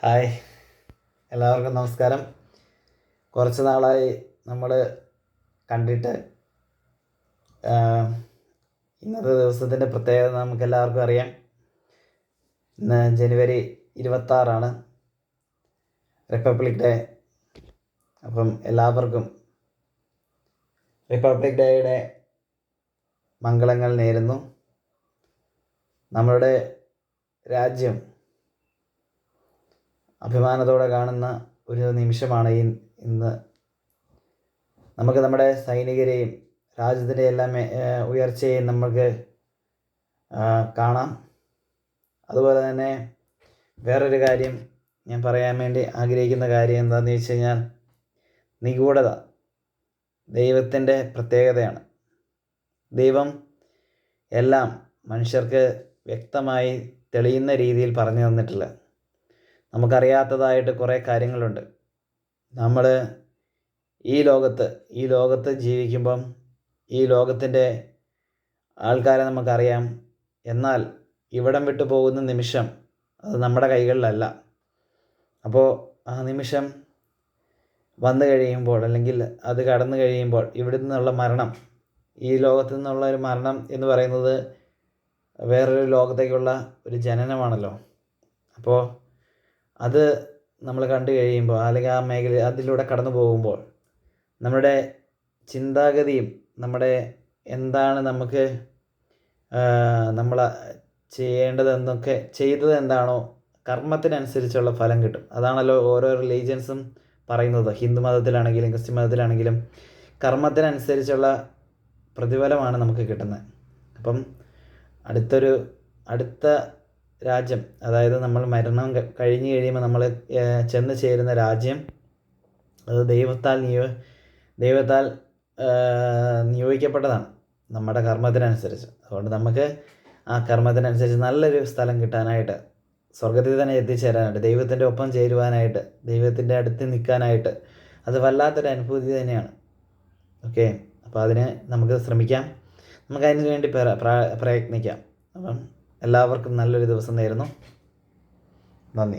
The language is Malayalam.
ഹായ്, എല്ലാവർക്കും നമസ്കാരം. കുറച്ച് നാളായി നമ്മൾ കണ്ടിട്ട്. ഇന്നത്തെ ദിവസത്തിൻ്റെ പ്രത്യേകത നമുക്കെല്ലാവർക്കും അറിയാം. ഇന്ന് ജനുവരി 26 റിപ്പബ്ലിക് ഡേ. അപ്പം എല്ലാവർക്കും റിപ്പബ്ലിക് ഡേയുടെ മംഗളങ്ങൾ നേരുന്നു. നമ്മളുടെ രാജ്യം അഭിമാനത്തോടെ കാണുന്ന ഒരു നിമിഷമാണ് ഇന്ന്. നമുക്ക് നമ്മുടെ സൈനികരെയും രാജ്യത്തിൻ്റെ എല്ലാം ഉയർച്ചയെയും നമുക്ക് കാണാം. അതുപോലെ തന്നെ വേറൊരു കാര്യം ഞാൻ പറയാൻ വേണ്ടി ആഗ്രഹിക്കുന്ന കാര്യം എന്താണെന്ന് വെച്ച് കഴിഞ്ഞാൽ, നിഗൂഢത ദൈവത്തിൻ്റെ പ്രത്യേകതയാണ്. ദൈവം എല്ലാം മനുഷ്യർക്ക് വ്യക്തമായി തെളിയുന്ന രീതിയിൽ പറഞ്ഞു തന്നിട്ടില്ല. നമുക്കറിയാത്തതായിട്ട് കുറേ കാര്യങ്ങളുണ്ട്. നമ്മൾ ഈ ലോകത്ത് ജീവിക്കുമ്പം ഈ ലോകത്തിൻ്റെ ആൾക്കാരെ നമുക്കറിയാം. എന്നാൽ ഇവിടം വിട്ടു പോകുന്ന നിമിഷം അത് നമ്മുടെ കൈകളിലല്ല. അപ്പോൾ ആ നിമിഷം വന്നു കഴിയുമ്പോൾ, അല്ലെങ്കിൽ അത് കടന്നു കഴിയുമ്പോൾ, ഇവിടെ നിന്നുള്ള മരണം, ഈ ലോകത്തു നിന്നുള്ള ഒരു മരണം എന്ന് പറയുന്നത് വേറൊരു ലോകത്തേക്കുള്ള ഒരു ജനനമാണല്ലോ. അപ്പോൾ അത് നമ്മൾ കണ്ടു കഴിയുമ്പോൾ, അല്ലെങ്കിൽ ആ മേഖല അതിലൂടെ കടന്നു പോകുമ്പോൾ, നമ്മുടെ ചിന്താഗതിയും നമ്മുടെ എന്താണ് നമുക്ക് നമ്മൾ ചെയ്യേണ്ടതെന്നൊക്കെ ചെയ്തത് എന്താണോ കർമ്മത്തിനനുസരിച്ചുള്ള ഫലം കിട്ടും. അതാണല്ലോ ഓരോ റിലീജിയൻസും പറയുന്നത്. ഹിന്ദു മതത്തിലാണെങ്കിലും ക്രിസ്ത്യൻ മതത്തിലാണെങ്കിലും കർമ്മത്തിനനുസരിച്ചുള്ള പ്രതിഫലമാണ് നമുക്ക് കിട്ടുന്നത്. അപ്പം അടുത്ത രാജ്യം, അതായത് നമ്മൾ മരണം കഴിഞ്ഞ് കഴിയുമ്പോൾ നമ്മൾ ചെന്ന് ചേരുന്ന രാജ്യം, അത് ദൈവത്താൽ നിയോഗിക്കപ്പെട്ടതാണ് നമ്മുടെ കർമ്മത്തിനനുസരിച്ച്. അതുകൊണ്ട് നമുക്ക് ആ കർമ്മത്തിനനുസരിച്ച് നല്ലൊരു സ്ഥലം കിട്ടാനായിട്ട്, സ്വർഗത്തിൽ തന്നെ എത്തിച്ചേരാനായിട്ട്, ദൈവത്തിൻ്റെ ഒപ്പം ചേരുവാനായിട്ട്, ദൈവത്തിൻ്റെ അടുത്ത് നിൽക്കാനായിട്ട്, അത് വല്ലാത്തൊരു അനുഭൂതി തന്നെയാണ്. ഓക്കെ, അപ്പോൾ അതിന് നമുക്ക് ശ്രമിക്കാം, നമുക്കതിന് വേണ്ടി പ്രയത്നിക്കാം. അപ്പം എല്ലാവർക്കും നല്ലൊരു ദിവസം നേരുന്നു. നന്ദി.